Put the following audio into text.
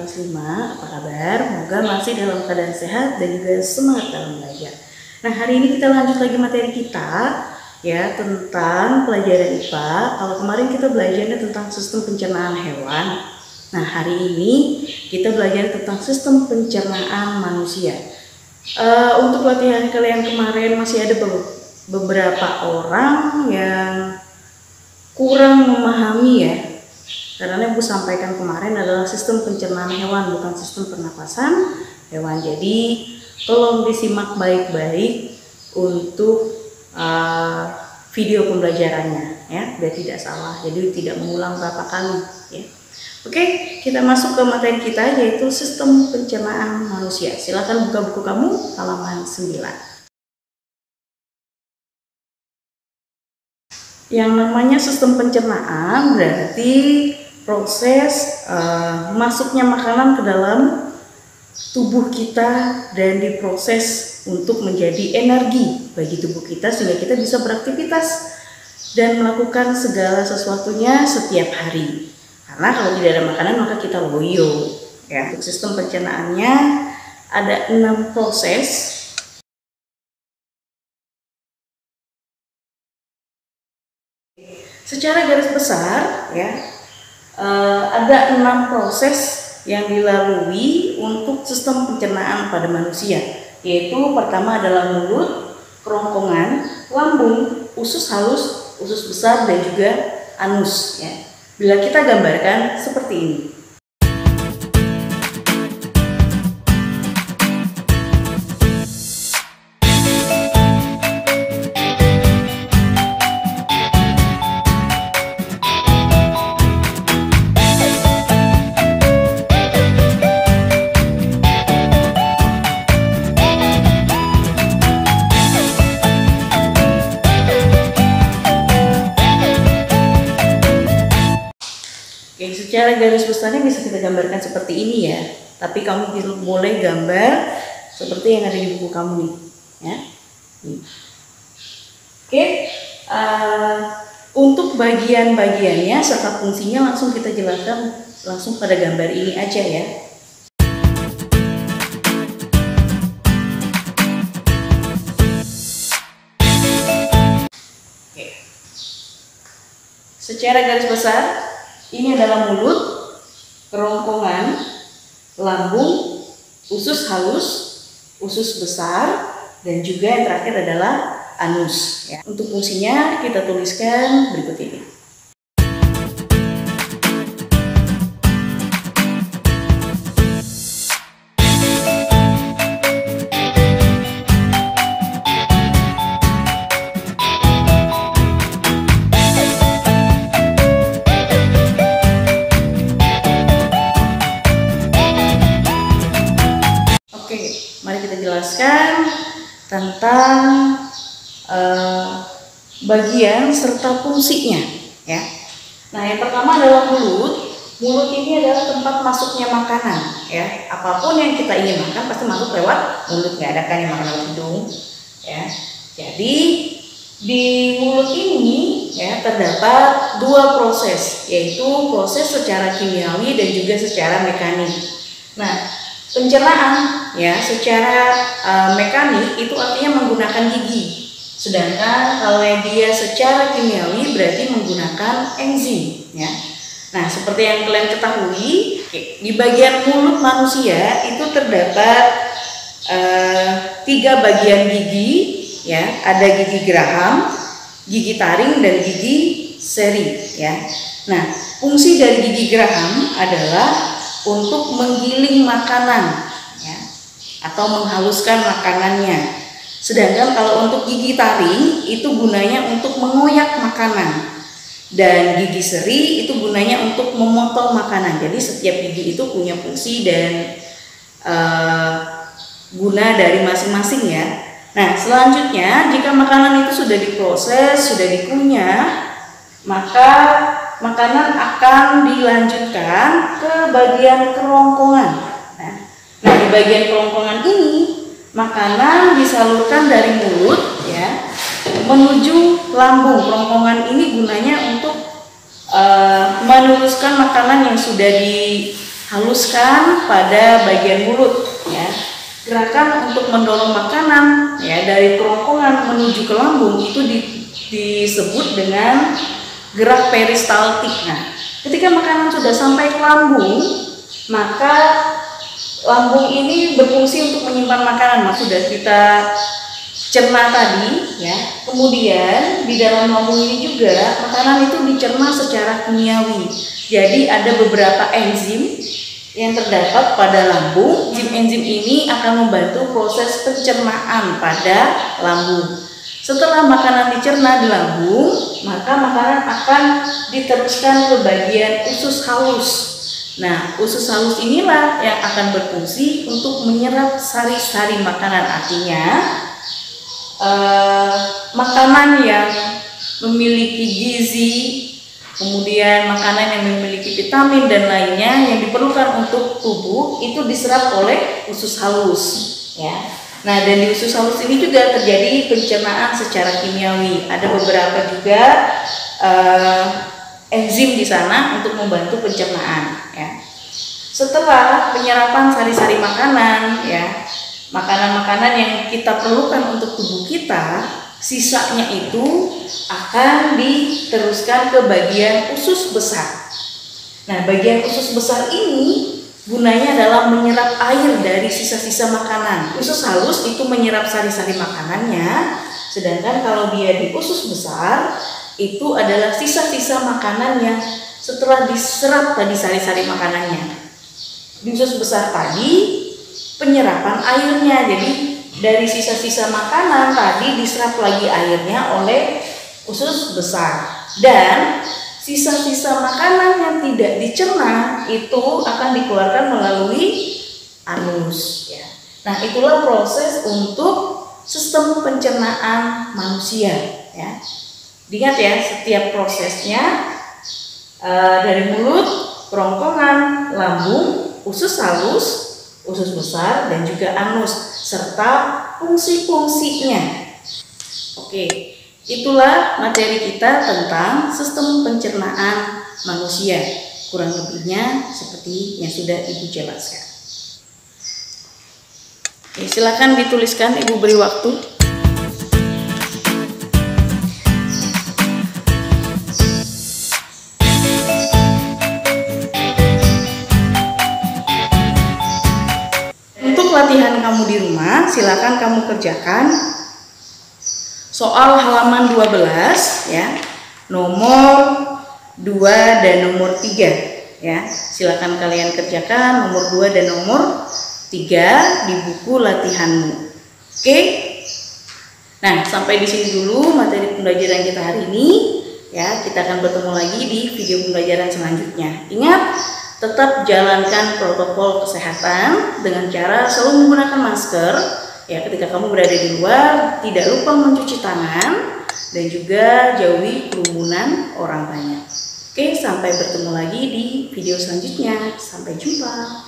kelas 5, apa kabar? Semoga masih dalam keadaan sehat dan juga semangat dalam belajar. Nah, hari ini kita lanjut lagi materi kita ya tentang pelajaran IPA. Kalau kemarin kita belajarnya tentang sistem pencernaan hewan. Nah, hari ini kita belajar tentang sistem pencernaan manusia. Untuk latihan kalian kemarin masih ada beberapa orang yang kurang memahami ya. Karena yang Ibu sampaikan kemarin adalah sistem pencernaan hewan, bukan sistem pernapasan hewan. Jadi tolong disimak baik-baik untuk video pembelajarannya ya, biar tidak salah. Jadi tidak mengulang berapa kali ya. Oke, kita masuk ke materi kita yaitu sistem pencernaan manusia. Silakan buka buku kamu halaman 9. Yang namanya sistem pencernaan berarti proses masuknya makanan ke dalam tubuh kita dan diproses untuk menjadi energi bagi tubuh kita sehingga kita bisa beraktivitas dan melakukan segala sesuatunya setiap hari. Karena kalau tidak ada makanan maka kita loyo. Ya, untuk sistem pencernaannya ada 6 proses. Secara garis besar ya, ada 6 proses yang dilalui untuk sistem pencernaan pada manusia, yaitu pertama adalah mulut, kerongkongan, lambung, usus halus, usus besar, dan juga anus ya. Bila kita gambarkan seperti ini. Oke, secara garis besarnya bisa kita gambarkan seperti ini ya. Tapi kamu boleh gambar seperti yang ada di buku kamu nih, ya. Oke, untuk bagian-bagiannya serta fungsinya langsung kita jelaskan langsung pada gambar ini aja ya. Oke, secara garis besar. Ini adalah mulut, kerongkongan, lambung, usus halus, usus besar, dan juga yang terakhir adalah anus. Ya. Untuk fungsinya kita tuliskan berikut ini. Mari kita jelaskan tentang bagian serta fungsinya ya. Nah, yang pertama adalah mulut. Mulut ini adalah tempat masuknya makanan ya. Apapun yang kita ingin makan pasti masuk lewat mulut, nggak ada kan yang makan lewat hidung ya. Jadi di mulut ini ya terdapat 2 proses, yaitu proses secara kimiawi dan juga secara mekanik. Nah, pencernaan ya secara mekanik itu artinya menggunakan gigi, sedangkan kalau dia secara kimiawi berarti menggunakan enzim ya. Nah, seperti yang kalian ketahui di bagian mulut manusia itu terdapat 3 bagian gigi ya, ada gigi geraham, gigi taring, dan gigi seri ya. Nah, fungsi dari gigi geraham adalah untuk menggiling makanan ya, atau menghaluskan makanannya. Sedangkan kalau untuk gigi taring itu gunanya untuk mengoyak makanan, dan gigi seri itu gunanya untuk memotong makanan. Jadi setiap gigi itu punya fungsi dan guna dari masing-masing ya. Nah, selanjutnya jika makanan itu sudah diproses, sudah dikunyah, maka makanan akan dilanjutkan ke bagian kerongkongan. Nah, di bagian kerongkongan ini makanan disalurkan dari mulut ya menuju lambung. Kerongkongan ini gunanya untuk meneruskan makanan yang sudah haluskan pada bagian mulut ya. Gerakan untuk mendorong makanan ya dari kerongkongan menuju ke lambung itu disebut dengan gerak peristaltik. Nah, ketika makanan sudah sampai ke lambung, maka lambung ini berfungsi untuk menyimpan makanan. Sudah kita cerna tadi ya. Kemudian di dalam lambung ini juga makanan itu dicerna secara kimiawi. Jadi ada beberapa enzim yang terdapat pada lambung. Enzim ini akan membantu proses pencernaan pada lambung. Setelah makanan dicerna di lambung, maka makanan akan diteruskan ke bagian usus halus. Nah, usus halus inilah yang akan berfungsi untuk menyerap sari-sari makanan. Artinya makanan yang memiliki gizi, kemudian makanan yang memiliki vitamin dan lainnya yang diperlukan untuk tubuh itu diserap oleh usus halus ya. Nah, dan di usus halus ini juga terjadi pencernaan secara kimiawi. Ada beberapa juga enzim di sana untuk membantu pencernaan ya. Setelah penyerapan sari-sari makanan ya, makanan-makanan yang kita perlukan untuk tubuh kita, sisanya itu akan diteruskan ke bagian usus besar. Nah, bagian usus besar ini gunanya adalah menyerap air dari sisa-sisa makanan. Usus halus itu menyerap sari-sari makanannya, sedangkan kalau dia di usus besar itu adalah sisa-sisa makanan yang setelah diserap tadi sari-sari makanannya. Di usus besar tadi penyerapan airnya, jadi dari sisa-sisa makanan tadi diserap lagi airnya oleh usus besar, dan sisa-sisa makanan yang tidak dicerna itu akan dikeluarkan melalui anus ya. Nah, itulah proses untuk sistem pencernaan manusia ya. Ingat ya, setiap prosesnya dari mulut, kerongkongan, lambung, usus halus, usus besar, dan juga anus, serta fungsi-fungsinya. Oke, itulah materi kita tentang sistem pencernaan manusia. Kurang lebihnya seperti yang sudah Ibu jelaskan. Oke, silakan dituliskan, Ibu beri waktu. Latihan kamu di rumah, silakan kamu kerjakan soal halaman 12 ya, nomor 2 dan nomor 3 ya. Silakan kalian kerjakan nomor 2 dan nomor 3 di buku latihanmu. Oke? Nah, sampai di sini dulu materi pembelajaran kita hari ini ya. Kita akan bertemu lagi di video pembelajaran selanjutnya. Ingat, tetap jalankan protokol kesehatan dengan cara selalu menggunakan masker ya ketika kamu berada di luar, tidak lupa mencuci tangan, dan juga jauhi kerumunan orang banyak. Oke, sampai bertemu lagi di video selanjutnya. Sampai jumpa.